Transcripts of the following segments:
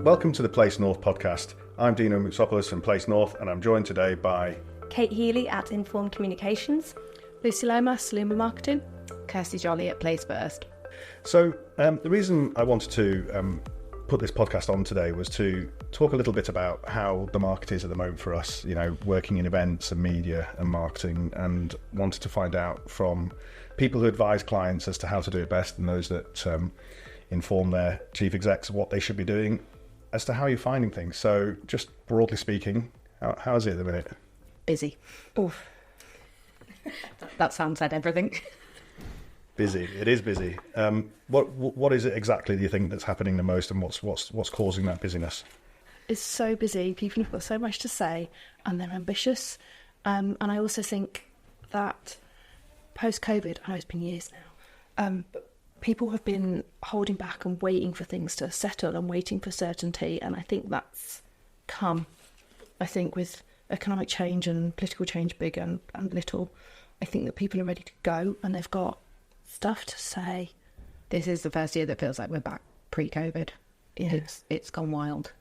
Welcome to the Place North podcast. I'm Dino Moutsopoulos from Place North, and I'm joined today by Kate Healey at Informed Communications, Lomas, Luma Marketing, Kirsty Jolley at Placefirst. So the reason I wanted to put this podcast on today was to talk a little bit about how the market is at the moment for us, you know, working in events and media and marketing, and wanted to find out from people who advise clients as to how to do it best and those that inform their chief execs of what they should be doing as to how you're finding things. So just broadly speaking, how is it at the minute? Busy. Oof. That sound said everything. Busy. It is busy. What is it exactly do you think that's happening the most, and what's causing that busyness? It's so busy. People have got so much to say, and they're ambitious. And I also think that post-COVID, I know it's been years now, but people have been holding back and waiting for things to settle and waiting for certainty. And I think that's come, I think, with economic change and political change, big and little. I think that people are ready to go and they've got stuff to say. This is the first year that feels like we're back pre-COVID. Yeah. It's gone wild.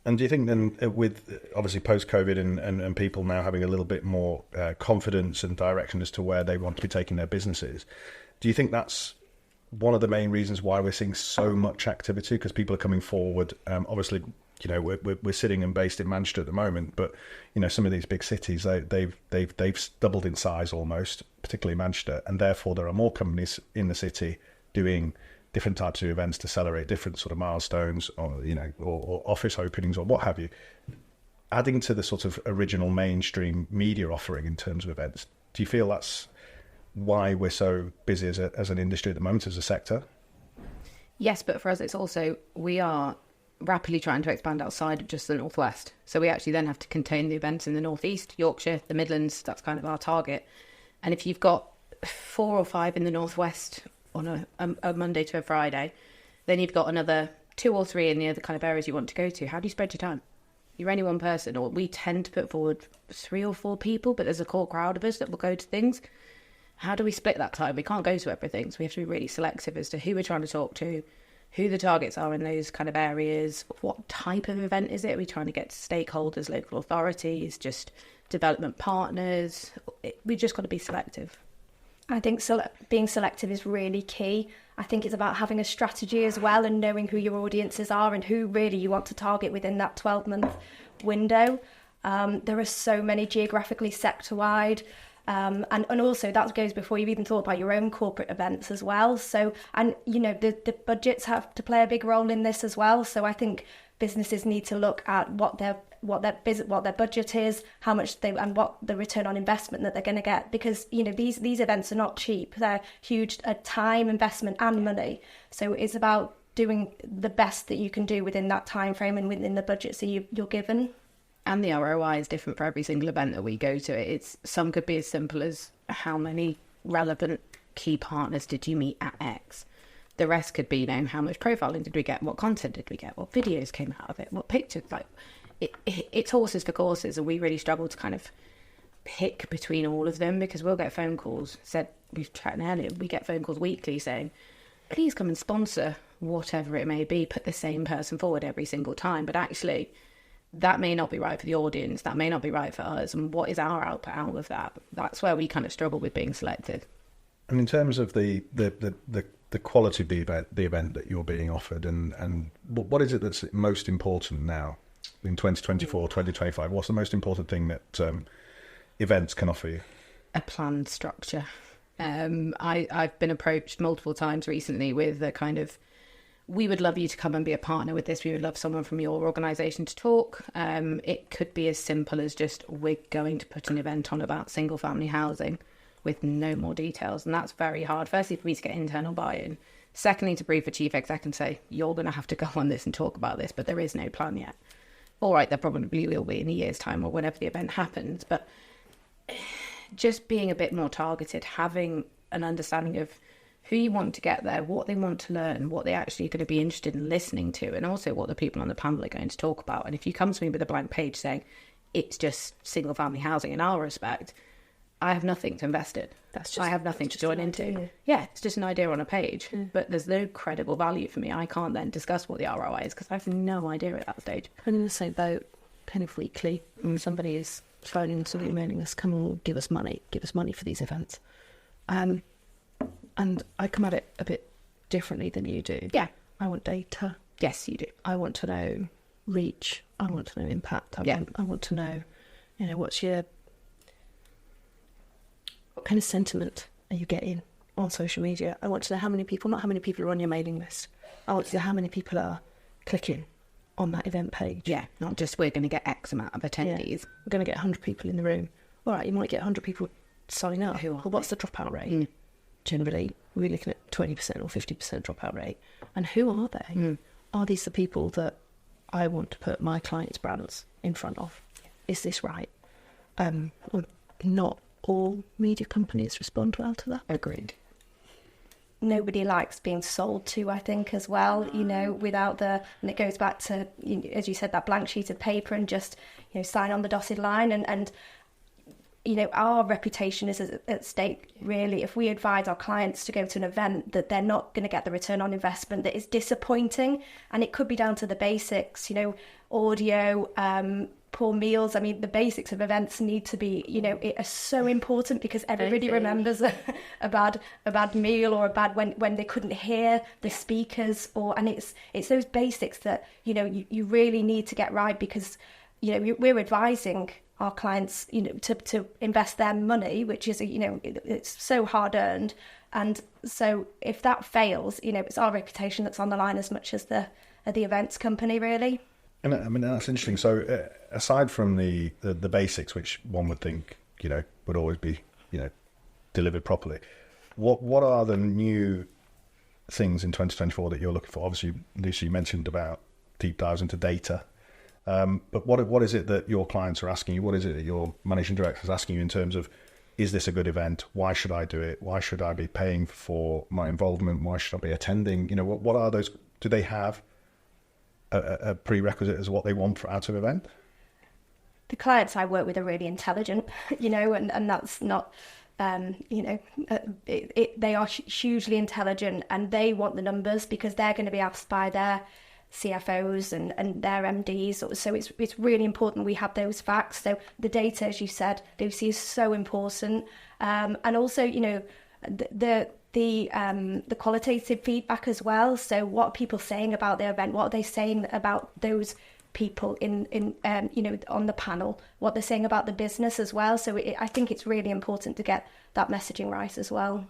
And do you think then, with obviously post-COVID and people now having a little bit more confidence and direction as to where they want to be taking their businesses, do you think that's one of the main reasons why we're seeing so much activity? Because people are coming forward. Obviously, you know, we're sitting and based in Manchester at the moment, but you know, some of these big cities they've doubled in size almost, particularly Manchester, and therefore there are more companies in the city doing different types of events to celebrate different sort of milestones, or you know, or office openings or what have you, adding to the sort of original mainstream media offering in terms of events. Do you feel that's why we're so busy as an industry at the moment, as a sector? Yes, but for us it's also, we are rapidly trying to expand outside of just the Northwest. So we actually then have to contain the events in the Northeast, Yorkshire, the Midlands. That's kind of our target. And if you've got 4 or 5 in the Northwest on a Monday to a Friday, then you've got another 2 or 3 in the other kind of areas you want to go to. How do you spread your time? You're only one person, or we tend to put forward 3 or 4 people, but there's a core crowd of us that will go to things. How do we split that time? We can't go to everything, so we have to be really selective as to who we're trying to talk to, who the targets are in those kind of areas, what type of event is it? Are we trying to get to stakeholders, local authorities, just development partners? We've just got to be selective. I think being selective is really key. I think it's about having a strategy as well and knowing who your audiences are and who really you want to target within that 12-month window. There are so many geographically sector-wide. And also that goes before you've even thought about your own corporate events as well. So, and you know, the budgets have to play a big role in this as well. So I think businesses need to look at what their budget is, how much and what the return on investment that they're going to get, because you know these events are not cheap. They're huge time investment and money. So it's about doing the best that you can do within that time frame and within the budgets that you're given. And the ROI is different for every single event that we go to. Some could be as simple as how many relevant key partners did you meet at X. The rest could be, you know, how much profiling did we get? What content did we get? What videos came out of it? What pictures? Like, it's horses for courses, and we really struggle to kind of pick between all of them, because we'll get phone calls. We've chatted earlier, we get phone calls weekly saying, please come and sponsor whatever it may be. Put the same person forward every single time, but actually, that may not be right for the audience, that may not be right for us, and what is our output out of that? That's where we kind of struggle with being selective. And in terms of the quality of the event that you're being offered, and what is it that's most important now in 2024, 2025? What's the most important thing that events can offer you? A planned structure. I've been approached multiple times recently with a kind of, we would love you to come and be a partner with this. We would love someone from your organisation to talk. It could be as simple as just, we're going to put an event on about single family housing with no more details. And that's very hard. Firstly, for me to get internal buy-in. Secondly, to brief a chief exec and say, you're going to have to go on this and talk about this, but there is no plan yet. All right, there probably will be in a year's time or whenever the event happens. But just being a bit more targeted, having an understanding of who you want to get there, what they want to learn, what they actually are going to be interested in listening to, and also what the people on the panel are going to talk about. And if you come to me with a blank page saying it's just single family housing in our respect, I have nothing to invest in. I have nothing to join into. Yeah, it's just an idea on a page, but there's no credible value for me. I can't then discuss what the ROI is because I have no idea at that stage. I'm in the same boat, kind of weekly. Somebody is phoning, somebody emailing us, come and give us money for these events. And I come at it a bit differently than you do. Yeah. I want data. Yes, you do. I want to know reach. I want to know impact. I want to know, what kind of sentiment are you getting on social media? I want to know how many people, not how many people are on your mailing list. I want to know how many people are clicking on that event page. Yeah, not just we're going to get X amount of attendees. Yeah. We're going to get 100 people in the room. All right, you might get 100 people sign up. Well, what's the dropout rate? Generally, we're looking at 20% or 50% dropout rate. And who are they? Are these the people that I want to put my clients' brands in front of? Is this right? Not all media companies respond well to that. Agreed. Nobody likes being sold to, I think, as well, without and it goes back to, as you said, that blank sheet of paper and just, sign on the dotted line. And our reputation is at stake, really. If we advise our clients to go to an event that they're not going to get the return on investment, that is disappointing. And it could be down to the basics, audio, poor meals. I mean, the basics of events need to be, are so important because everybody remembers a bad meal or a bad when they couldn't hear the speakers, and it's those basics that you really need to get right because we're advising our clients to invest their money, which is it's so hard earned, and so if that fails, it's our reputation that's on the line as much as the events company, really. And I mean, that's interesting. So aside from the basics, which one would think, would always be, delivered properly, what are the new things in 2024 that you're looking for? Obviously, Lucy, you mentioned about deep dives into data. But what is it that your clients are asking you? What is it that your managing director is asking you in terms of, is this a good event? Why should I do it? Why should I be paying for my involvement? Why should I be attending? What are those? Do they have a prerequisite as what they want out of an event? The clients I work with are really intelligent, and that's not, they are hugely intelligent, and they want the numbers because they're going to be asked by their CFOs and their MDs. So it's really important we have those facts. So the data, as you said, Lucy, is so important. And also, the qualitative feedback as well. So what are people saying about the event? What are they saying about those people in on the panel? What they're saying about the business as well. So I think it's really important to get that messaging right as well.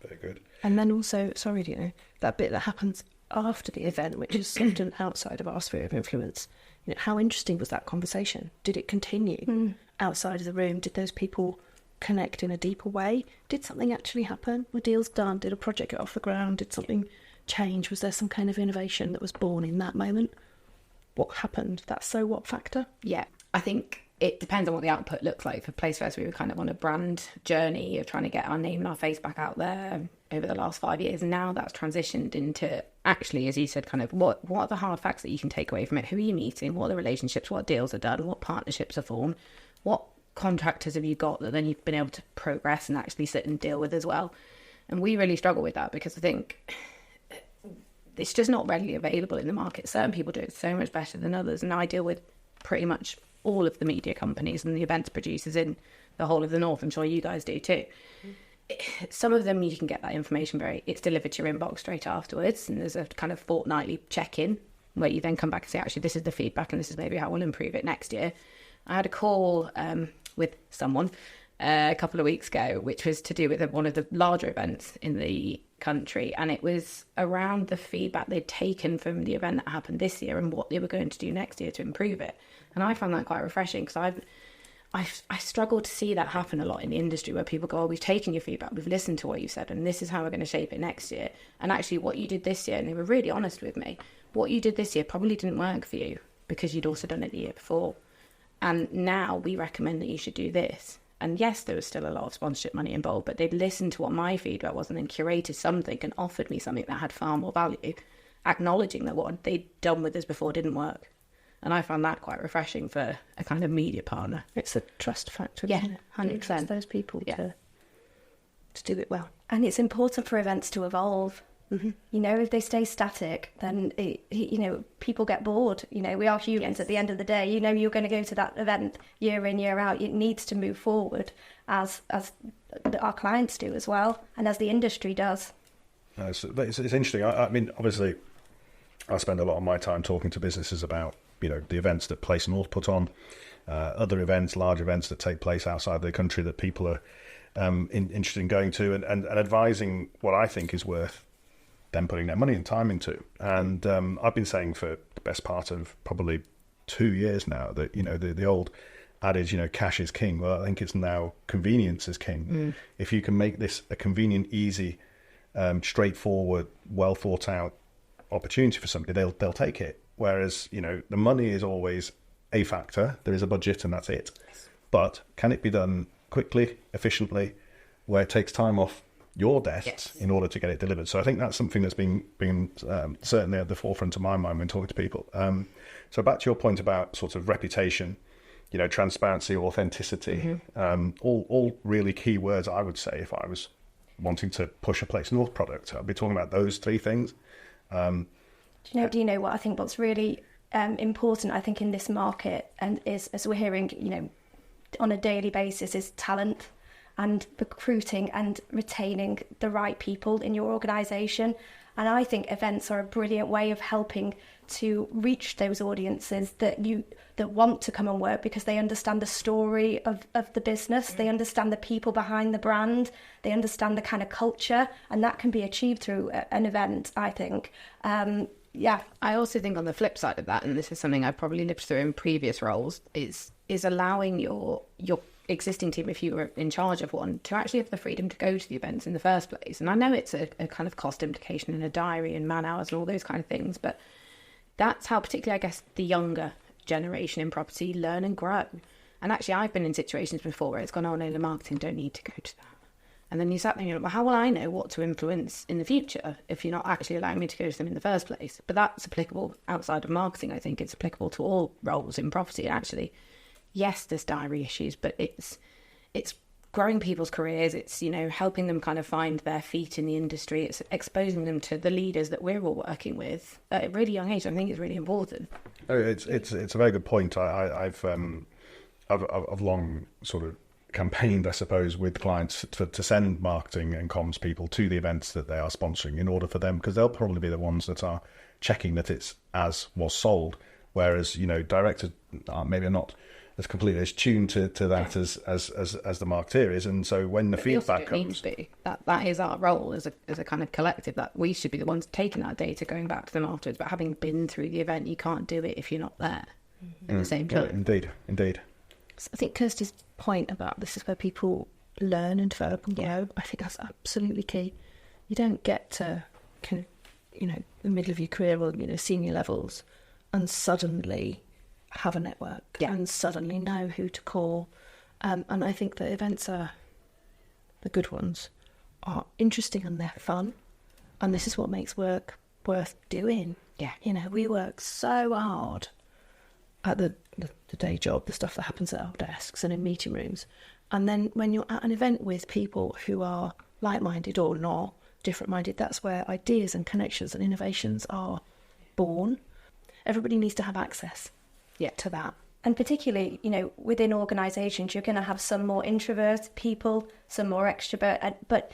Very good. And then also, that bit that happens after the event, which is often outside of our sphere of influence. How interesting was that conversation? Did it continue outside of the room? Did those people connect in a deeper way? Did something actually happen? Were deals done? Did a project get off the ground? Did something change? Was there some kind of innovation that was born in that moment? What happened? That so what factor? Yeah, I think it depends on what the output looks like. For Placefirst, we were kind of on a brand journey of trying to get our name and our face back out there over the last 5 years. And now that's transitioned into, actually, as you said, kind of what are the hard facts that you can take away from it? Who are you meeting? What are the relationships? What deals are done? What partnerships are formed? What contractors have you got that then you've been able to progress and actually sit and deal with as well? And we really struggle with that because I think it's just not readily available in the market. Certain people do it so much better than others. And I deal with pretty much all of the media companies and the events producers in the whole of the North. I'm sure you guys do too. Some of them you can get that information it's delivered to your inbox straight afterwards, and there's a kind of fortnightly check-in where you then come back and say, actually, this is the feedback and this is maybe how we'll improve it next year. I had a call with someone a couple of weeks ago, which was to do with one of the larger events in the country, and it was around the feedback they'd taken from the event that happened this year and what they were going to do next year to improve it. And I found that quite refreshing because I struggle to see that happen a lot in the industry where people go, we've taken your feedback, we've listened to what you said, and this is how we're going to shape it next year. And actually what you did this year, and they were really honest with me, what you did this year probably didn't work for you because you'd also done it the year before. And now we recommend that you should do this. And yes, there was still a lot of sponsorship money involved, but they'd listened to what my feedback was and then curated something and offered me something that had far more value, acknowledging that what they'd done with us before didn't work. And I found that quite refreshing for a kind of media partner. It's a trust factor, Yeah, isn't it? 100%. You trust those people to do it well. And it's important for events to evolve. Mm-hmm. You know, if they stay static, then, people get bored. You know, we are humans at the end of the day. You know, you're going to go to that event year in, year out. It needs to move forward as our clients do as well, and as the industry does. It's interesting. I mean, obviously, I spend a lot of my time talking to businesses about, the events that Place North put on, other events, large events that take place outside the country that people are interested in going to, and advising what I think is worth them putting their money and time into. And I've been saying for the best part of probably 2 years now that, the old adage, cash is king. Well, I think it's now convenience is king. If you can make this a convenient, easy, straightforward, well thought out opportunity for somebody, they'll take it. Whereas, the money is always a factor. There is a budget and that's it. But can it be done quickly, efficiently, where it takes time off your desks in order to get it delivered? So I think that's something that's been certainly at the forefront of my mind when talking to people. So back to your point about sort of reputation, transparency, authenticity, all really key words, I would say, if I was wanting to push a Place North product. I'd be talking about those three things. Do you know what I think? What's really important, I think, in this market, and is, as we're hearing, on a daily basis, is talent and recruiting and retaining the right people in your organisation. And I think events are a brilliant way of helping to reach those audiences that want to come and work, because they understand the story of the business, they understand the people behind the brand, they understand the kind of culture, and that can be achieved through an event, I think. I also think on the flip side of that, and this is something I probably lived through in previous roles, is allowing your existing team, if you were in charge of one, to actually have the freedom to go to the events in the first place. And I know it's a kind of cost implication in a diary and man hours and all those kind of things, but that's how particularly, I guess, the younger generation in property learn and grow. And actually, I've been in situations before where it's gone, oh no, the marketing don't need to go to that. And then you sat there and you're like, well, how will I know what to influence in the future if you're not actually allowing me to go to them in the first place? But that's applicable outside of marketing. I think it's applicable to all roles in property, actually. Yes, there's diary issues, but it's growing people's careers. It's, helping them kind of find their feet in the industry. It's exposing them to the leaders that we're all working with at a really young age. I think it's really important. Oh, it's a very good point. I've long sort of campaigned, I suppose, with clients to send marketing and comms people to the events that they are sponsoring in order for them, because they'll probably be the ones that are checking that it's as was sold, whereas directors maybe are not as completely as tuned to that as the marketeer is. And so when the feedback comes, that is our role as a kind of collective, that we should be the ones taking that data, going back to them afterwards. But having been through the event, you can't do it if you're not there at the same time. Yeah, indeed. So I think Kirsty's point about this is where people learn and develop and grow. I think that's absolutely key. You don't get to kind of, the middle of your career or, senior levels and suddenly have a network and suddenly know who to call. And I think that events are, the good ones, are interesting and they're fun. And this is what makes work worth doing. Yeah. We work so hard at the day job, the stuff that happens at our desks and in meeting rooms. And then when you're at an event with people who are like-minded or not, different-minded, that's where ideas and connections and innovations are born. Everybody needs to have access to that. And particularly, within organisations, you're going to have some more introverted people, some more extrovert. But,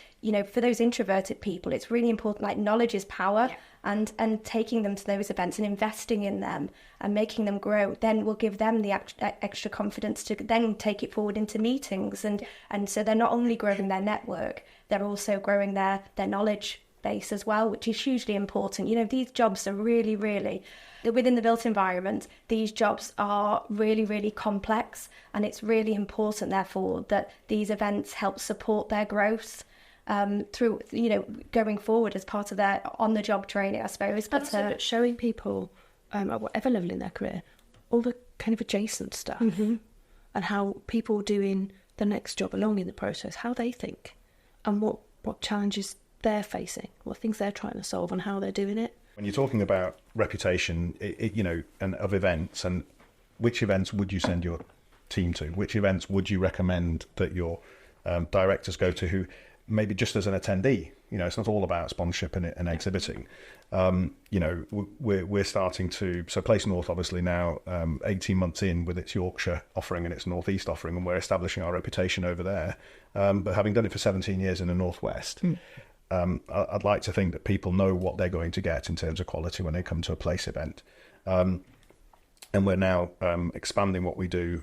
for those introverted people, it's really important, like knowledge is power. Yeah. And taking them to those events and investing in them and making them grow then will give them the extra confidence to then take it forward into meetings. And so they're not only growing their network, they're also growing their knowledge base as well, which is hugely important. These jobs are really, really, within the built environment, these jobs are really, really complex, and it's really important, therefore, that these events help support their growth through, going forward as part of their on-the-job training, I suppose. But showing people, at whatever level in their career, all the kind of adjacent stuff and how people doing the next job along in the process, how they think and what challenges they're facing, what things they're trying to solve, and how they're doing it. When you're talking about reputation, and of events, and which events would you send your team to? Which events would you recommend that your directors go to, who maybe just as an attendee? It's not all about sponsorship and exhibiting. We're starting to, so Place North obviously now 18 months in with its Yorkshire offering and its North East offering, and we're establishing our reputation over there. But having done it for 17 years in the Northwest, I'd like to think that people know what they're going to get in terms of quality when they come to a Place event. And we're now expanding what we do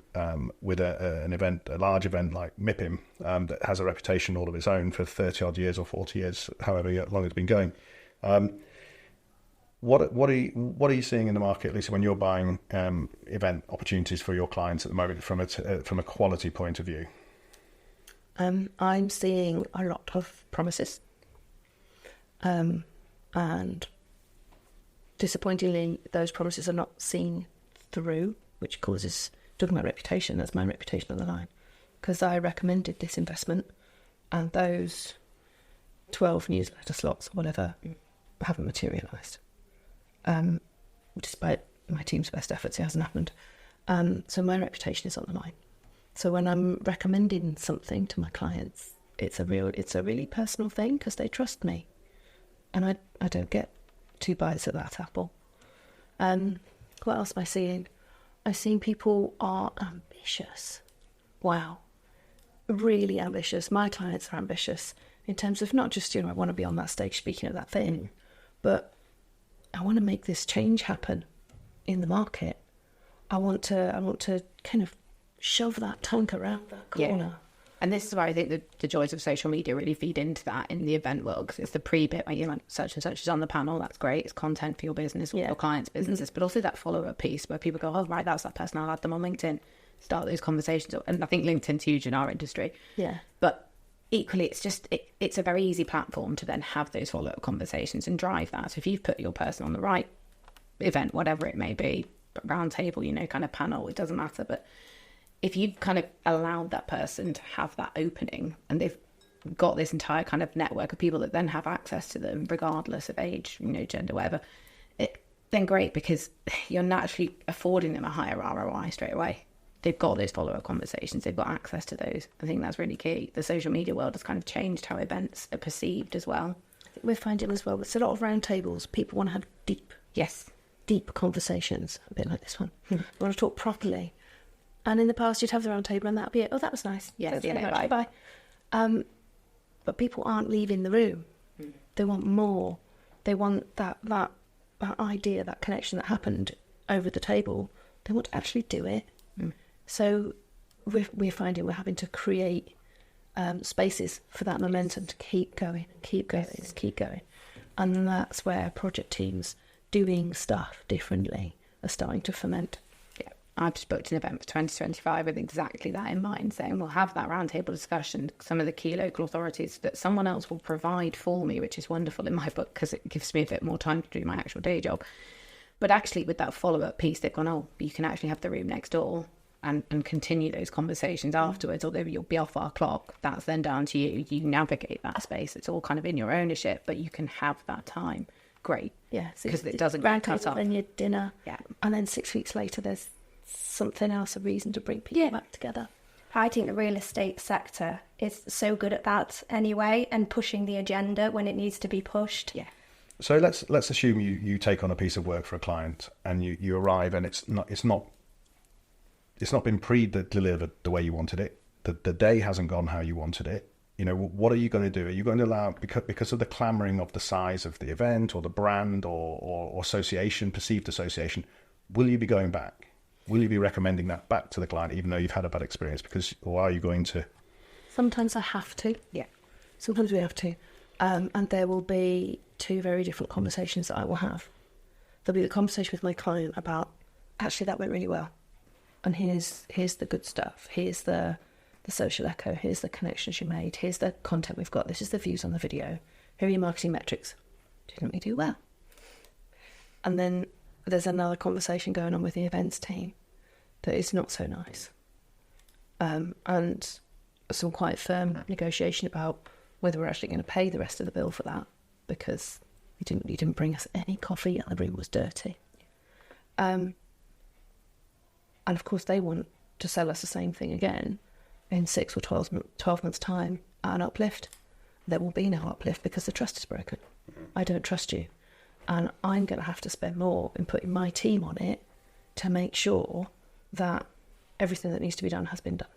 with a large event like MIPIM, that has a reputation all of its own for 30 odd years or 40 years, however long it's been going. What are you seeing in the market, Lisa, when you're buying event opportunities for your clients at the moment from a quality point of view? I'm seeing a lot of promises, and disappointingly, those promises are not seen through, which causes, talking about reputation, that's my reputation on the line, because I recommended this investment and those 12 newsletter slots or whatever haven't materialised. Despite my team's best efforts, it hasn't happened. So my reputation is on the line. So when I'm recommending something to my clients, it's a really personal thing, because they trust me, and I don't get 2 bites at that apple. What else am I seeing? I'm seeing people are ambitious. Wow. Really ambitious. My clients are ambitious in terms of not just, I want to be on that stage speaking of that thing, but I want to make this change happen in the market. I want to kind of shove that tank around that corner. Yeah. And this is where I think the joys of social media really feed into that in the event world, because it's the pre-bit where you're like, such and such is on the panel, that's great, it's content for your business or your clients' businesses, but also that follow-up piece where people go, oh, right, that's that person, I'll add them on LinkedIn, start those conversations. And I think LinkedIn's huge in our industry. Yeah. But equally, it's a very easy platform to then have those follow-up conversations and drive that. So if you've put your person on the right event, whatever it may be, roundtable, kind of panel, it doesn't matter, but if you've kind of allowed that person to have that opening and they've got this entire kind of network of people that then have access to them regardless of age, gender, whatever, then great, because you're naturally affording them a higher ROI straight away. They've got those follow-up conversations, they've got access to those. I think that's really key. The social media world has kind of changed how events are perceived as well. I think we're finding as well, it's a lot of roundtables. People want to have deep conversations, a bit like this one. They want to talk properly. And in the past, you'd have the round table and that'd be it. Oh, that was nice. Yeah, bye. But people aren't leaving the room. They want more. They want that idea, that connection that happened over the table. They want to actually do it. So we're finding we're having to create spaces for that momentum to keep going. And that's where project teams doing stuff differently are starting to ferment. I've just booked an event for 2025 with exactly that in mind, saying we'll have that roundtable discussion, some of the key local authorities that someone else will provide for me, which is wonderful in my book because it gives me a bit more time to do my actual day job. But actually with that follow-up piece, they've gone, oh, you can actually have the room next door and continue those conversations afterwards, although you'll be off our clock. That's then down to you. You navigate that space. It's all kind of in your ownership, but you can have that time. Great. Yeah. Because it doesn't get cut off. Then your dinner. Yeah. And then 6 weeks later, there's something else, a reason to bring people back together. I think the real estate sector is so good at that anyway, and pushing the agenda when it needs to be pushed. Yeah. So let's assume you take on a piece of work for a client and you arrive and it's not been pre-delivered the way you wanted it. The day hasn't gone how you wanted it. What are you going to do? Are you going to allow, because of the clamoring of the size of the event or the brand or association, perceived association, will you be going back? Will you be recommending that back to the client, even though you've had a bad experience? Or are you going to? Sometimes I have to. Yeah. Sometimes we have to. And there will be 2 very different conversations that I will have. There'll be the conversation with my client about, actually, that went really well. And here's the good stuff. Here's the social echo. Here's the connections you made. Here's the content we've got. This is the views on the video. Here are your marketing metrics. Didn't we do well? And then there's another conversation going on with the events team that is not so nice. And some quite firm negotiation about whether we're actually going to pay the rest of the bill for that, because you didn't bring us any coffee and the room was dirty. And of course they want to sell us the same thing again in 6 or 12 months' time at an uplift. There will be no uplift because the trust is broken. I don't trust you. And I'm going to have to spend more in putting my team on it to make sure that everything that needs to be done has been done.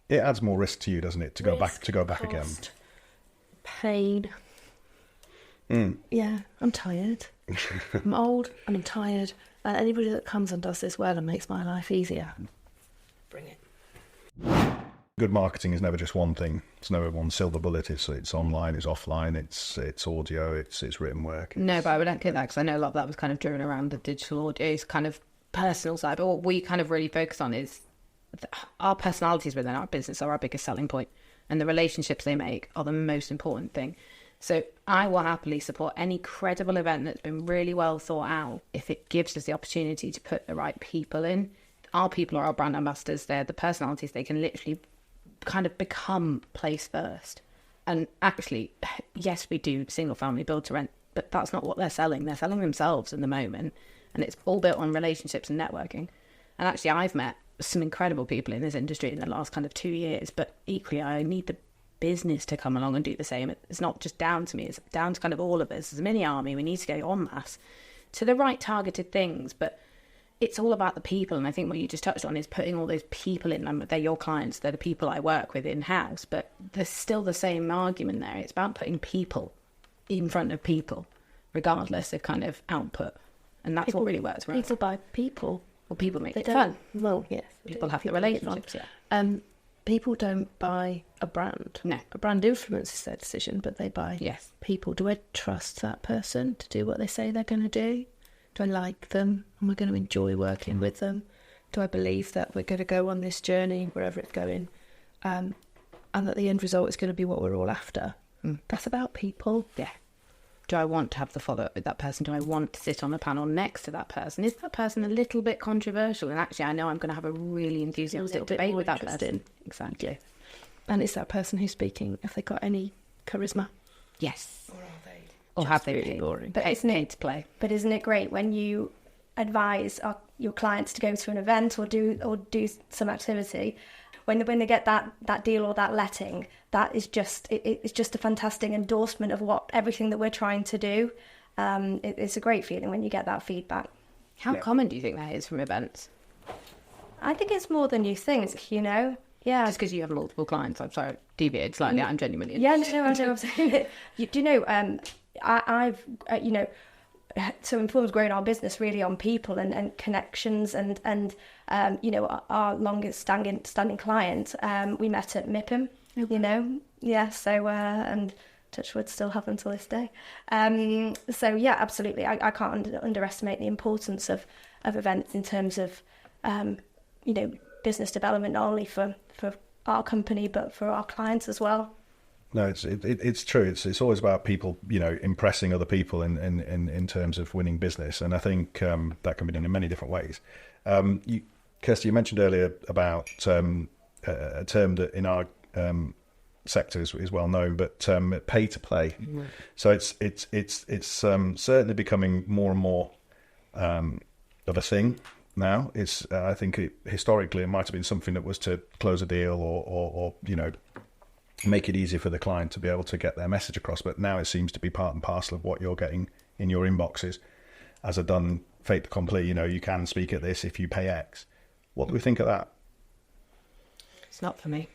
It adds more risk to you, doesn't it, to go back again? Cost, pain. Yeah, I'm tired. I'm old and I'm tired. And anybody that comes and does this well and makes my life easier, bring it. Good marketing is never just one thing. It's never one silver bullet. It's online, it's offline, it's audio, it's written work. No, but I would echo that, because I know a lot of that was kind of driven around the digital audio's kind of personal side. But what we kind of really focus on is our personalities within our business are our biggest selling point, and the relationships they make are the most important thing. So I will happily support any credible event that's been really well thought out if it gives us the opportunity to put the right people in. Our people are our brand ambassadors. They're the personalities. They can literally kind of become Placefirst. And actually, yes, we do single family build to rent, but that's not what they're selling. They're selling themselves in the moment, and it's all built on relationships and networking. And actually, I've met some incredible people in this industry in the last kind of 2 years, but equally I need the business to come along and do the same. It's not just down to me, it's down to kind of all of us. As a mini army, we need to go en masse to the right targeted things, but it's all about the people. And I think what you just touched on is putting all those people in. They're your clients, they're the people I work with in-house, but there's still the same argument there. It's about putting people in front of people, regardless of kind of output. And that's what really works for us. People buy people. Well, people make it fun. Well, yes. People have the relationships, yeah. People don't buy a brand. No. A brand influences their decision, but they buy people. Do I trust that person to do what they say they're going to do? Do I like them? Am I going to enjoy working with them? Do I believe that we're going to go on this journey, wherever it's going, and that the end result is going to be what we're all after? That's about people. Yeah. Do I want to have the follow-up with that person? Do I want to sit on a panel next to that person? Is that person a little bit controversial? And actually, I know I'm going to have a really enthusiastic debate with that person. Exactly. And is that person who's speaking, have they got any charisma? Yes. Or are they? Or have they really paid? boring? But Paid to play. But isn't it great when you advise your clients to go to an event or do some activity, when they get that deal or that letting, that is just it's just a fantastic endorsement of everything that we're trying to do. It's a great feeling when you get that feedback. How common do you think that is from events? I think it's more than you think, you know. Yeah. Just because you have multiple clients. I'm sorry, deviated slightly. I'm genuinely interested. Yeah, no, I'm saying it. Do you know, I've, you know, so Inform's grown our business really on people and connections and you know, our longest standing client, we met at MIPIM, you know. Yeah, so, and touch wood, still have them till this day. So, yeah, absolutely. I can't underestimate the importance of events in terms of, you know, business development, not only for our company, but for our clients as well. No, it's true. It's always about people, you know, impressing other people in terms of winning business. And I think that can be done in many different ways. Kirsty, you mentioned earlier about a term that in our sector is well known, but pay to play. Mm-hmm. So it's certainly becoming more and more of a thing now. I think historically it might have been something that was to close a deal or you know, make it easier for the client to be able to get their message across. But now it seems to be part and parcel of what you're getting in your inboxes as a done fait accompli. You know, you can speak at this if you pay X. What do we think of that? It's not for me.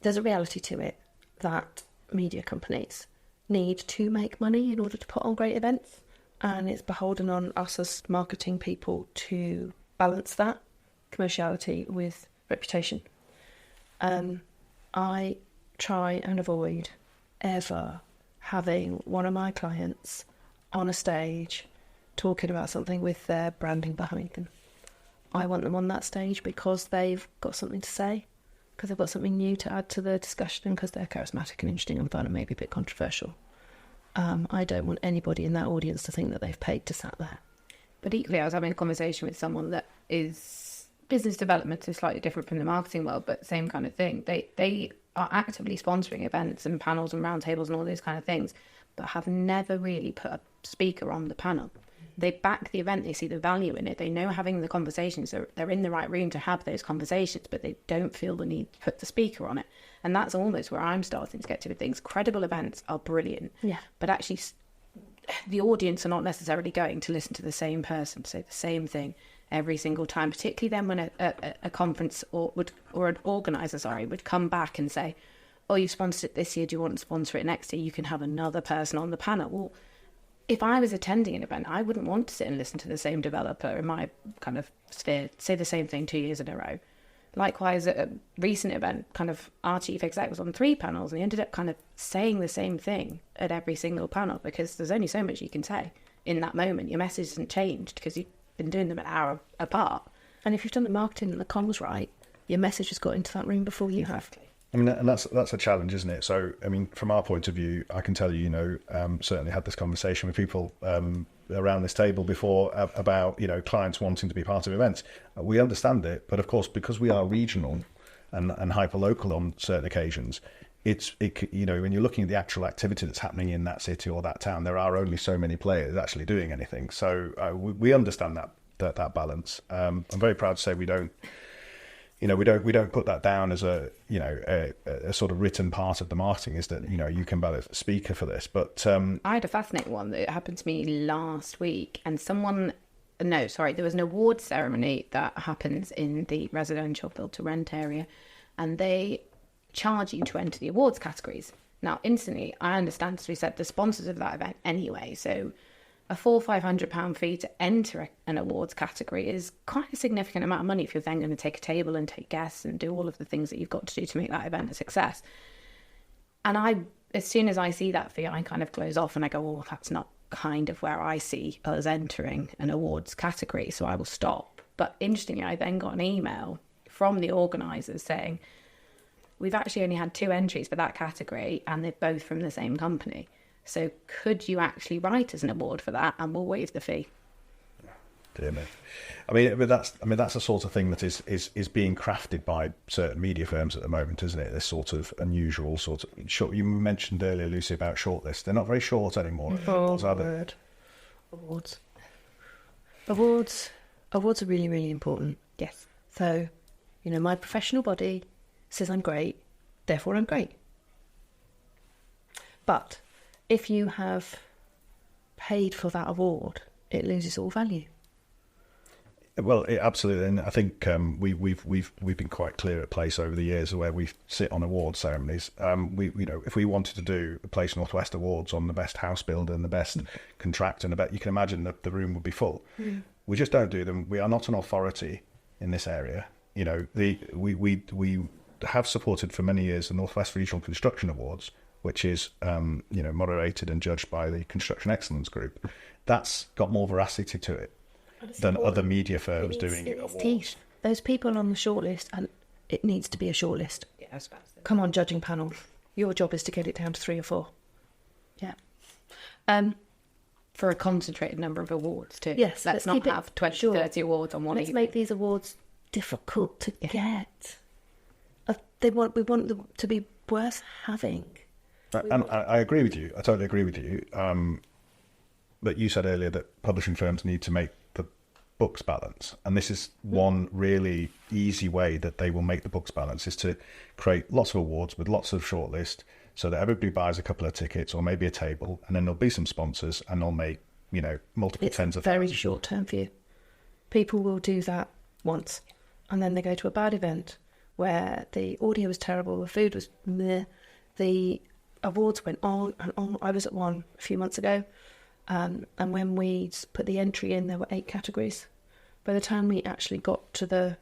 There's a reality to it that media companies need to make money in order to put on great events. And it's beholden on us as marketing people to balance that commerciality with reputation. I try and avoid ever having one of my clients on a stage talking about something with their branding behind them. I want them on that stage because they've got something to say, because they've got something new to add to the discussion, and because they're charismatic and interesting and fun and maybe a bit controversial. I don't want anybody in that audience to think that they've paid to sat there. But equally, I was having a conversation with someone that is business development is slightly different from the marketing world, but same kind of thing. They are actively sponsoring events and panels and roundtables and all those kind of things, but have never really put a speaker on the panel. They back the event, they see the value in it, they know having the conversations, they're in the right room to have those conversations, but they don't feel the need to put the speaker on it. And that's almost where I'm starting to get to with things. Credible events are brilliant, but actually the audience are not necessarily going to listen to the same person say the same thing every single time, particularly then when a conference or an organizer would come back and say, oh, you sponsored it this year, do you want to sponsor it next year? You can have another person on the panel. Well, if I was attending an event, I wouldn't want to sit and listen to the same developer in my kind of sphere say the same thing 2 years in a row. Likewise, at a recent event, kind of our chief exec was on 3 panels and he ended up kind of saying the same thing at every single panel, because there's only so much you can say in that moment. Your message hasn't changed because you've been doing them an hour apart. And if you've done the marketing and the comms right, your message has got into that room before you have. I mean, and that's a challenge, isn't it? So, I mean, from our point of view, I can tell you, certainly had this conversation with people around this table before about, clients wanting to be part of events. We understand it, but of course, because we are regional and hyper-local on certain occasions, when you're looking at the actual activity that's happening in that city or that town, there are only so many players actually doing anything. So we understand that balance. I'm very proud to say we don't put that down as a sort of written part of the marketing, is that, you can be a speaker for this. But I had a fascinating one that happened to me last week, and there was an awards ceremony that happens in the residential build to rent area, and they charge you to enter the awards categories. Now, instantly, I understand, as we said, the sponsors of that event anyway, so a £400-500 fee to enter an awards category is quite a significant amount of money if you're then going to take a table and take guests and do all of the things that you've got to do to make that event a success. And as soon as I see that fee, I kind of close off and I go, oh, that's not kind of where I see us entering an awards category, so I will stop. But interestingly, I then got an email from the organisers saying, we've actually only had 2 entries for that category and they're both from the same company. So could you actually write as an award for that, and we'll waive the fee? Dear me. I mean, that's the sort of thing that is being crafted by certain media firms at the moment, isn't it? This sort of unusual sort of short. You mentioned earlier, Lucy, about shortlists. They're not very short anymore. Awards. Awards are really, really important. Yes. So, my professional body says I'm great, therefore I'm great. But if you have paid for that award, it loses all value. Well, absolutely, and I think we've been quite clear at Place over the years where we sit on award ceremonies. If we wanted to do the Place Northwest Awards on the best house builder and the best contractor, and you can imagine that the room would be full. Mm. We just don't do them. We are not an authority in this area. We have supported for many years the Northwest Regional Construction Awards, which is moderated and judged by the Construction Excellence Group. That's got more veracity to it than other media firms doing awards. Teeth. Those people on the shortlist, and it needs to be a shortlist. Yeah, I was about to say. Come on, judging panel. Your job is to get it down to 3 or 4. Yeah. For a concentrated number of awards too. Yes. Let's not have 20, 30 awards on one evening. Let's make these awards difficult to get. We want them to be worth having. And I agree with you. I totally agree with you. But you said earlier that publishing firms need to make the books balance. And this is one really easy way that they will make the books balance, is to create lots of awards with lots of shortlist so that everybody buys a couple of tickets or maybe a table, and then there'll be some sponsors and they'll make, multiple tens of thousands. It's very short term for you. People will do that once and then they go to a bad event where the audio was terrible, the food was meh, the awards went on and on. I was at one a few months ago, and when we put the entry in, there were 8 categories. By the time we actually got to the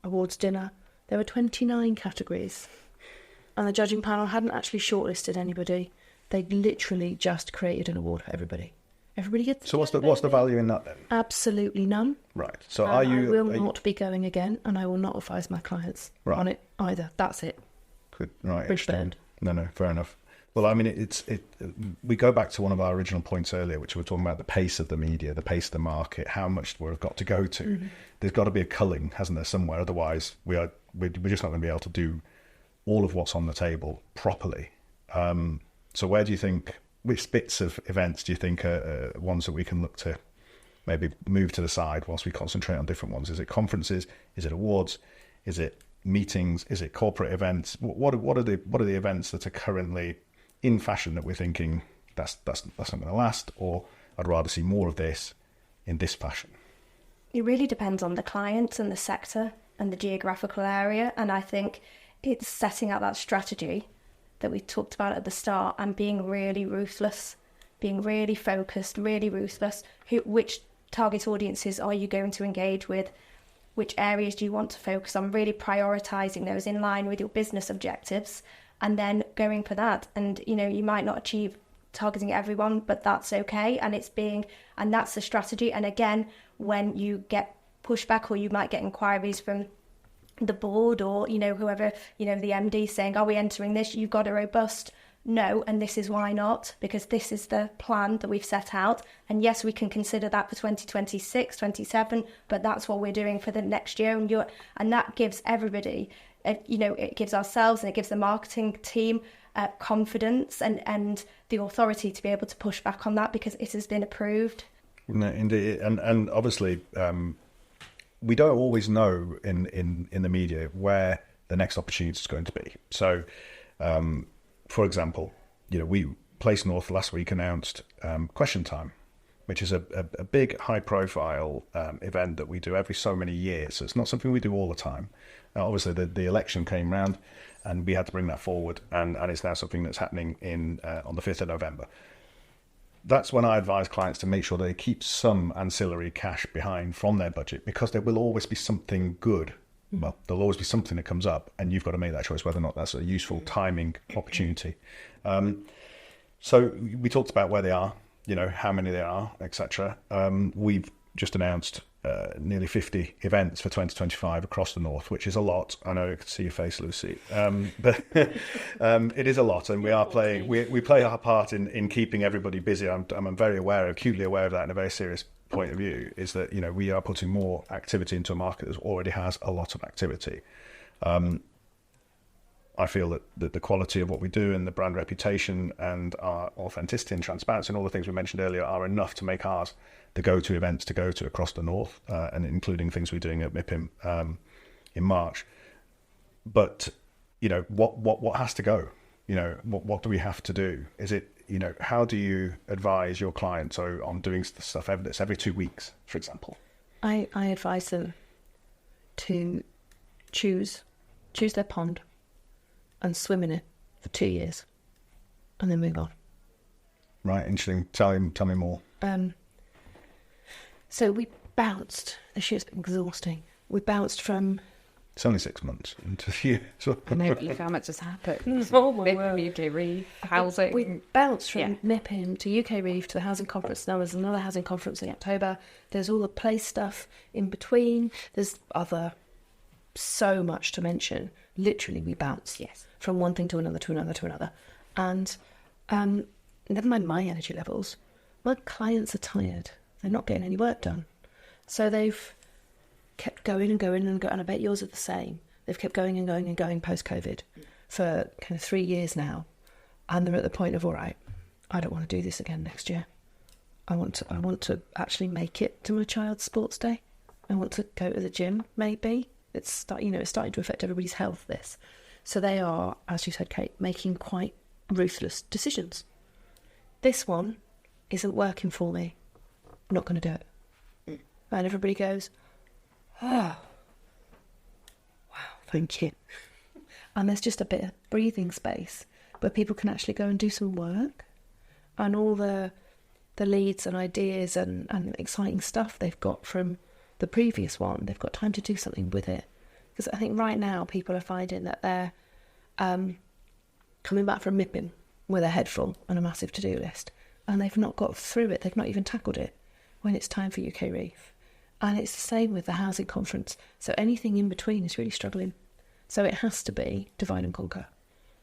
awards dinner, there were 29 categories, and the judging panel hadn't actually shortlisted anybody. They literally just created an award for everybody. Everybody gets. So what's the value in that then? Absolutely none. Right. So I will not be going again, and I will not advise my clients on it either. That's it. Good. Right. Bridge burned. No, fair enough. Well, I mean, we go back to one of our original points earlier, which we were talking about the pace of the media, the pace of the market, how much we've got to go to. Mm-hmm. There's got to be a culling, hasn't there, somewhere? Otherwise, we're just not going to be able to do all of what's on the table properly. So where do you think, which bits of events do you think are ones that we can look to maybe move to the side whilst we concentrate on different ones? Is it conferences? Is it awards? Is it meetings? Is it corporate events? What are the events that are currently in fashion that we're thinking that's not going to last, or I'd rather see more of this in this fashion? It really depends on the client and the sector and the geographical area, and I think it's setting out that strategy that we talked about at the start and being really ruthless, being really focused, really ruthless. Which target audiences are you going to engage with? Which areas do you want to focus on? Really prioritising those in line with your business objectives and then going for that. And, you know, you might not achieve targeting everyone, but that's okay. And that's the strategy. And again, when you get pushback or you might get inquiries from the board or, you know, whoever, you know, the MD saying, are we entering this? You've got a robust no, and this is why not, because this is the plan that we've set out. And yes, we can consider that for 2026, 27, but that's what we're doing for the next year. And that gives everybody, you know, it gives ourselves and it gives the marketing team confidence and the authority to be able to push back on that because it has been approved. No, indeed. And obviously, we don't always know in the media where the next opportunity is going to be. So, for example, you know, Place North last week announced Question Time, which is a big, high-profile event that we do every so many years. So it's not something we do all the time. Obviously, the election came round, and we had to bring that forward, and it's now something that's happening on the 5th of November. That's when I advise clients to make sure they keep some ancillary cash behind from their budget, because there will always be something good. Well, there'll always be something that comes up, and you've got to make that choice whether or not that's a useful timing opportunity. So we talked about where they are, you know, how many there are, etc. We've just announced nearly 50 events for 2025 across the North, which is a lot. I know I can see your face, Lucy, but it is a lot, and we play our part in keeping everybody busy. I'm very acutely aware of that in a very serious point of view, is that, you know, we are putting more activity into a market that already has a lot of activity. I feel that the quality of what we do and the brand reputation and our authenticity and transparency and all the things we mentioned earlier are enough to make ours the go-to events to go to across the North, and including things we're doing at MIPIM in March. But, you know, what has to go? You know, what do we have to do? Is it, you know, how do you advise your clients on doing stuff every 2 weeks, for example? I advise them to choose their pond and swim in it for 2 years and then move on. Right, interesting. Tell me more. So we bounced. This year's been exhausting. We bounced from... It's only 6 months into the year. So. No, but look how much has happened. Oh my word. UK Reef, housing. We bounced from MIPIM to UK Reef to the housing conference. Now there's another housing conference in October. There's all the place stuff in between. There's so much to mention. Literally, we bounced from one thing to another, to another, to another. And never mind my energy levels, my clients are tired. They're not getting any work done. So they've kept going and going and going, and I bet yours are the same. They've kept going and going and going post-COVID for kind of 3 years now, and they're at the point of, all right, I don't want to do this again next year. I want to actually make it to my child's sports day. I want to go to the gym, maybe. It's starting to affect everybody's health, this. So they are, as you said, Kate, making quite ruthless decisions. This one isn't working for me. I'm not going to do it. And everybody goes, oh, wow, thank you. And there's just a bit of breathing space where people can actually go and do some work. And all the leads and ideas and exciting stuff they've got from the previous one, they've got time to do something with it. Because I think right now people are finding that they're coming back from MIPIM with a head full and a massive to-do list, and they've not got through it, they've not even tackled it when it's time for UK Reef. And it's the same with the housing conference. So anything in between is really struggling. So it has to be divide and conquer.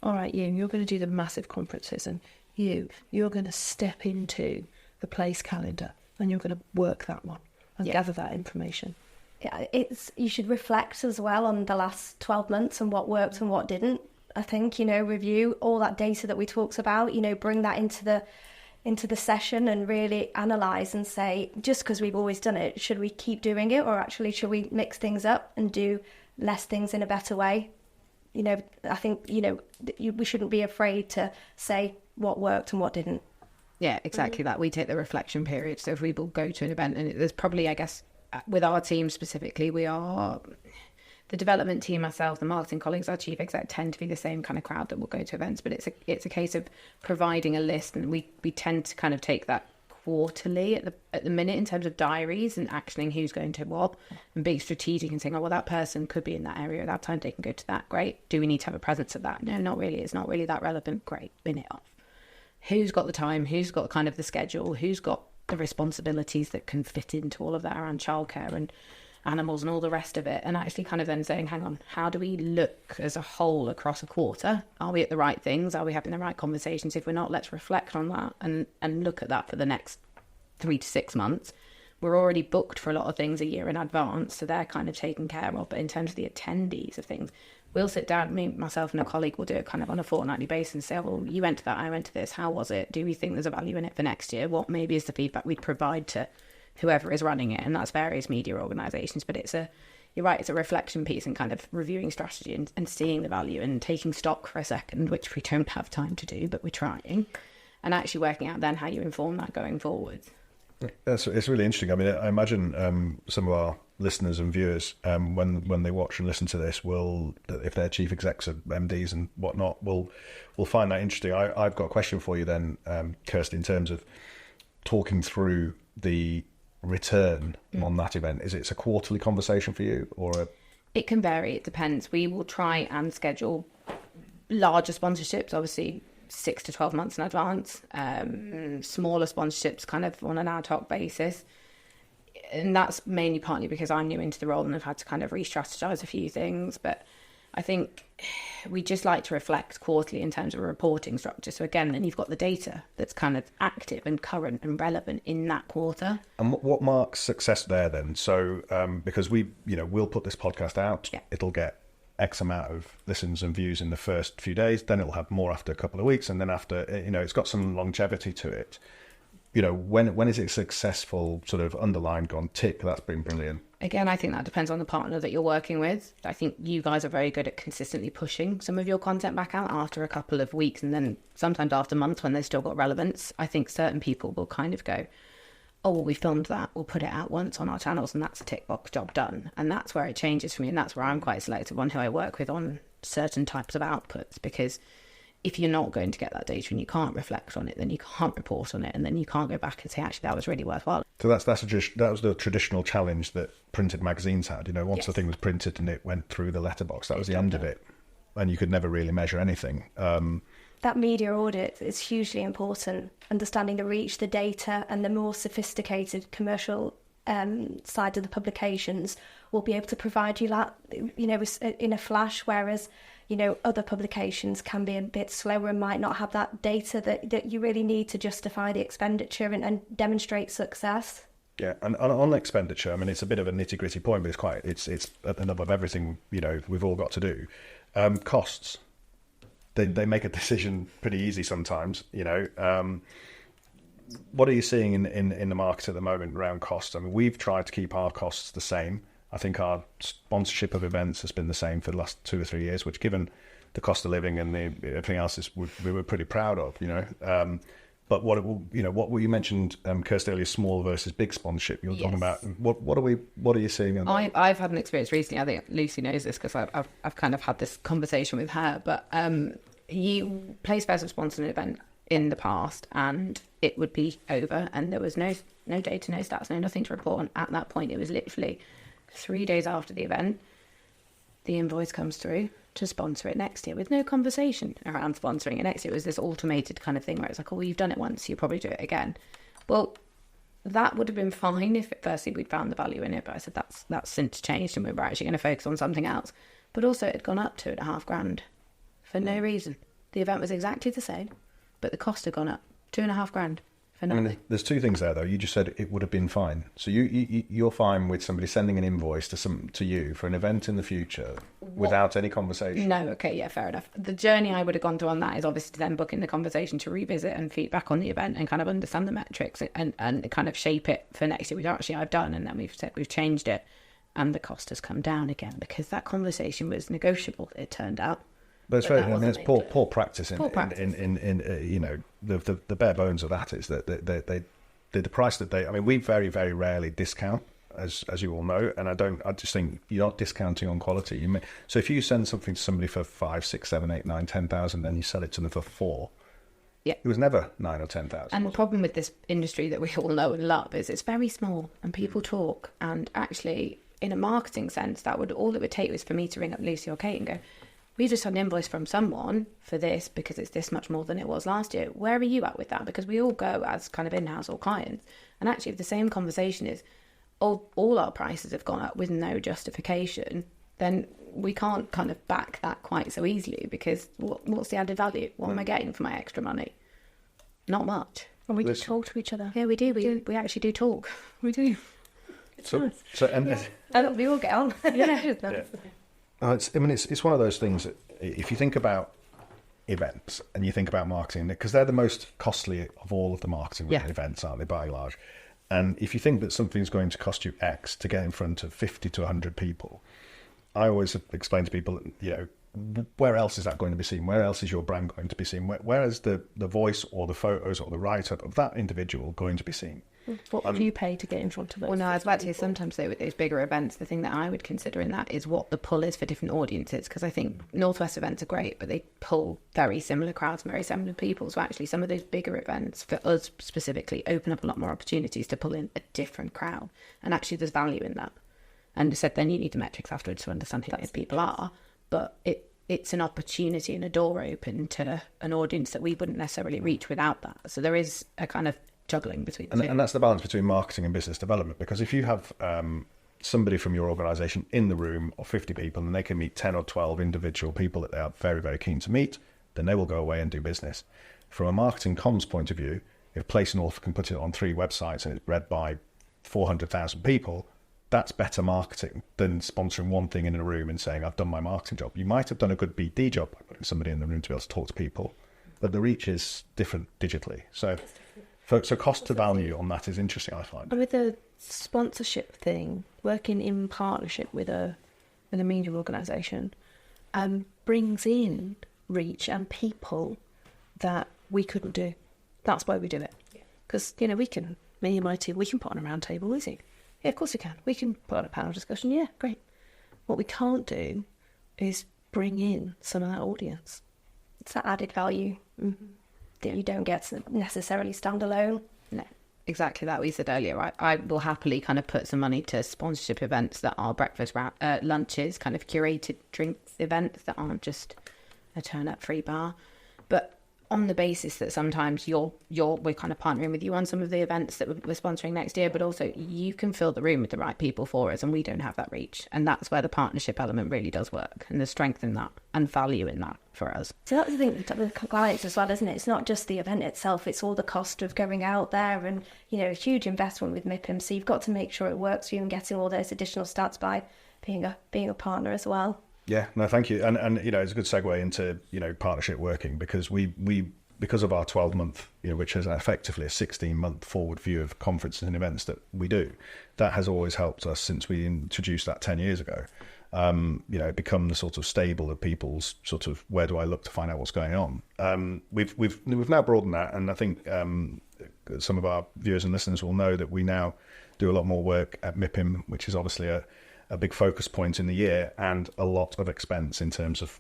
All right, you're going to do the massive conferences, and you're going to step into the place calendar, and you're going to work that one and gather that information. Yeah, you should reflect as well on the last 12 months and what worked and what didn't. I think, review all that data that we talked about, bring that into the session and really analyse and say, just because we've always done it, should we keep doing it, or actually should we mix things up and do less things in a better way? I think, we shouldn't be afraid to say what worked and what didn't. Yeah, exactly that. We take the reflection period. So if we will go to an event, and there's probably, I guess, with our team specifically, we are the development team, myself, the marketing colleagues, our chief exec tend to be the same kind of crowd that will go to events. But it's a case of providing a list, and we tend to kind of take that quarterly at the minute in terms of diaries and actioning who's going to what, and being strategic and saying, oh well, that person could be in that area at that time, they can go to that. Great. Do we need to have a presence at that? No, not really. It's not really that relevant. Great. Bin it off. Who's got the time? Who's got kind of the schedule? Who's got the responsibilities that can fit into all of that around childcare and animals and all the rest of it? And actually kind of then saying, hang on, how do we look as a whole across a quarter? Are we at the right things? Are we having the right conversations? If we're not, let's reflect on that and look at that for the next 3 to 6 months. We're already booked for a lot of things a year in advance, so they're kind of taken care of. But in terms of the attendees of things, we'll sit down, myself and a colleague will do it kind of on a fortnightly basis and say, well, you went to that, I went to this, how was it? Do we think there's a value in it for next year? What maybe is the feedback we'd provide to whoever is running it? And that's various media organisations, but you're right, it's a reflection piece and kind of reviewing strategy and seeing the value and taking stock for a second, which we don't have time to do, but we're trying, and actually working out then how you inform that going forward. It's really interesting. I mean, I imagine some of our listeners and viewers, when they watch and listen to this, will, if they're chief execs or MDs and whatnot, will find that interesting. I've got a question for you then, Kirsty, in terms of talking through the return on that event. Is it a quarterly conversation for you, or It can vary. It depends. We will try and schedule larger sponsorships, obviously 6 to 12 months in advance, smaller sponsorships kind of on an ad hoc basis. And that's mainly partly because I'm new into the role and I've had to kind of re-strategize a few things. But I think we just like to reflect quarterly in terms of a reporting structure. So again, then you've got the data that's kind of active and current and relevant in that quarter. And what marks success there then? So because we'll put this podcast out, It'll get X amount of listens and views in the first few days, then it'll have more after a couple of weeks, and then after, it's got some longevity to it. When is it successful, sort of underlined, gone tick, that's been brilliant? Again, I think that depends on the partner that you're working with. I think you guys are very good at consistently pushing some of your content back out after a couple of weeks, and then sometimes after months when they've still got relevance. I think certain people will kind of go, oh, well, we filmed that, we'll put it out once on our channels and that's a tick box job done. And that's where it changes for me, and that's where I'm quite selective on who I work with on certain types of outputs, because if you're not going to get that data and you can't reflect on it, then you can't report on it, and then you can't go back and say, actually, that was really worthwhile. So that was the traditional challenge that printed magazines had. Once the thing was printed and it went through the letterbox, that was the end of it, and you could never really measure anything. That media audit is hugely important. Understanding the reach, the data, and the more sophisticated commercial side of the publications will be able to provide you that, in a flash, whereas, other publications can be a bit slower and might not have that data that you really need to justify the expenditure and demonstrate success. Yeah, and on expenditure, I mean, it's a bit of a nitty-gritty point, but it's at the nub of everything, we've all got to do. Costs. They make a decision pretty easy sometimes, What are you seeing in the market at the moment around costs? I mean, we've tried to keep our costs the same. I think our sponsorship of events has been the same for the last 2 or 3 years, which, given the cost of living and everything else, we were pretty proud of, But what you mentioned, Kirsty, earlier, small versus big sponsorship. You're talking about what are you seeing? I've had an experience recently. I think Lucy knows this because I've kind of had this conversation with her. But Placefirst have sponsored an event in the past, and it would be over, and there was no data, no stats, no nothing to report on. At that point, it was literally 3 days after the event, the invoice comes through to sponsor it next year, with no conversation around sponsoring it next year. It was this automated kind of thing where it's like, oh, well, you've done it once, you'll probably do it again. Well, that would have been fine if firstly we'd found the value in it, but I said that's since changed and we were actually going to focus on something else. But also it had gone up $2,500 for no reason. The event was exactly the same, but the cost had gone up $2,500 for nothing. I mean, there's two things there, though. You just said it would have been fine. So you're fine with somebody sending an invoice to you for an event in the future without any conversation? No, okay, yeah, fair enough. The journey I would have gone through on that is obviously then booking the conversation to revisit and feedback on the event and kind of understand the metrics and kind of shape it for next year, which actually I've done, and then we've changed it, and the cost has come down again because that conversation was negotiable, it turned out. But it's very, I mean, it's poor practice. In you know, the bare bones of that is that the price that they. I mean, we very, very rarely discount, as you all know, and I just think you're not discounting on quality. So if you send something to somebody for 5, 6, 7, 8, 9, 10,000, and you sell it to them for 4, yeah, it was never 9 or 10,000. And the problem with this industry that we all know and love is it's very small, and people talk, and actually, in a marketing sense, all it would take was for me to ring up Lucy or Kate and go, we just had an invoice from someone for this because it's this much more than it was last year. Where are you at with that? Because we all go as kind of in-house or clients. And actually, if the same conversation is, all our prices have gone up with no justification, then we can't kind of back that quite so easily because what's the added value? What am I getting for my extra money? Not much. And we do talk to each other. Yeah, we do. We actually do talk. We do. So And we all get on. Yeah. It's one of those things that if you think about events and you think about marketing, because they're the most costly of all of the marketing events, aren't they, by and large? And if you think that something's going to cost you X to get in front of 50 to 100 people, I always explain to people, you know, where else is that going to be seen? Where else is your brand going to be seen? Where is the voice or the photos or the write-up of that individual going to be seen? What would you pay to get in front of it? Well, no, I was about to say sometimes though with those bigger events, the thing that I would consider in that is what the pull is for different audiences. Because I think Northwest events are great, but they pull very similar crowds and very similar people. So actually some of those bigger events for us specifically open up a lot more opportunities to pull in a different crowd. And actually there's value in that. And I said then you need the metrics afterwards to understand who those people are. But it's an opportunity and a door open to an audience that we wouldn't necessarily reach without that. So there is a kind of juggling between the two. And that's the balance between marketing and business development, because if you have somebody from your organisation in the room of 50 people and they can meet 10 or 12 individual people that they are very, very keen to meet, then they will go away and do business. From a marketing comms point of view, if Place North can put it on 3 websites and it's read by 400,000 people, that's better marketing than sponsoring one thing in a room and saying, I've done my marketing job. You might have done a good BD job by putting somebody in the room to be able to talk to people, but the reach is different digitally. So cost to value on that is interesting, I find. And with the sponsorship thing, working in partnership with a media organisation brings in reach and people that we couldn't do. That's why we do it. Because, you know, me and my team, we can put on a round table, we think. Yeah, of course we can. We can put on a panel discussion. Yeah, great. What we can't do is bring in some of that audience. It's that added value that you don't get necessarily standalone. No, exactly that we said earlier, right? I will happily kind of put some money to sponsorship events that are breakfast, lunches, kind of curated drinks events that aren't just a turn-up free bar. But on the basis that sometimes we're kind of partnering with you on some of the events that we're sponsoring next year, but also you can fill the room with the right people for us, and we don't have that reach. And that's where the partnership element really does work, and there's strength in that and value in that for us. So that's the thing with clients as well, isn't it? It's not just the event itself, it's all the cost of going out there and, you know, a huge investment with MIPIM. So you've got to make sure it works for you and getting all those additional stats by being a partner as well. Yeah, no, thank you. And you know, it's a good segue into, you know, partnership working, because we because of our 12-month, you know, which is effectively a 16-month forward view of conferences and events that we do, that has always helped us since we introduced that 10 years ago. You know, become the sort of stable of people's sort of, where do I look to find out what's going on? We've now broadened that, and I think some of our viewers and listeners will know that we now do a lot more work at MIPIM, which is obviously a big focus point in the year and a lot of expense in terms of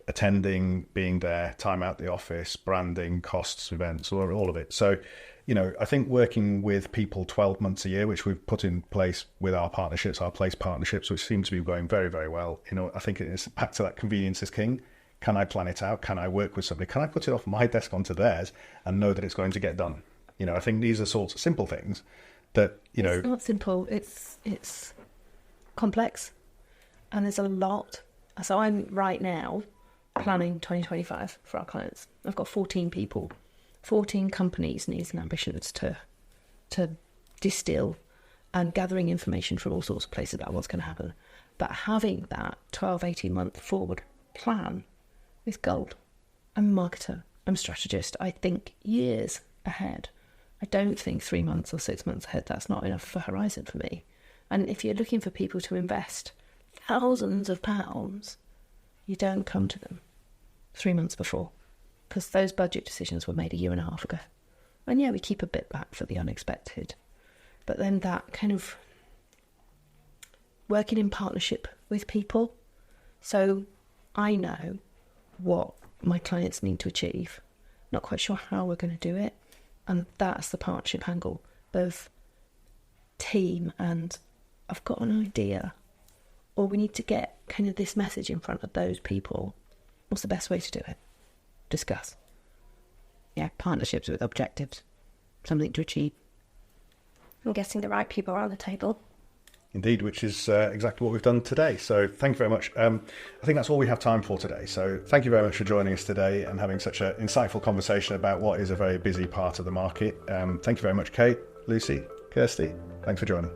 attending, being there, time out the office, branding, costs, events, all of it. So, you know, I think working with people 12 months a year, which we've put in place with our partnerships, our Place partnerships, which seem to be going very, very well. You know, I think it's back to that convenience is king. Can I plan it out? Can I work with somebody? Can I put it off my desk onto theirs and know that it's going to get done? You know, I think these are sorts of simple things that, you know... It's not simple. It's complex. And there's a lot. So I'm right now planning 2025 for our clients. I've got 14 people 14 companies needs an ambition to distill and gathering information from all sorts of places about what's going to happen. But having that 12, 18-month forward plan is gold. I'm a marketer. I'm a strategist. I think years ahead. I don't think 3 months or 6 months ahead. That's not enough for horizon for me. And if you're looking for people to invest thousands of pounds, you don't come to them 3 months before, because those budget decisions were made a year and a half ago. And yeah, we keep a bit back for the unexpected. But then that kind of working in partnership with people. So I know what my clients need to achieve. Not quite sure how we're going to do it. And that's the partnership angle, both team and I've got an idea, or we need to get kind of this message in front of those people. What's the best way to do it? Discuss. Yeah, partnerships with objectives, something to achieve. And getting the right people around the table. Indeed, which is exactly what we've done today. So thank you very much. I think that's all we have time for today. So thank you very much for joining us today and having such an insightful conversation about what is a very busy part of the market. Thank you very much, Kate, Lucy, Kirsty. Thanks for joining.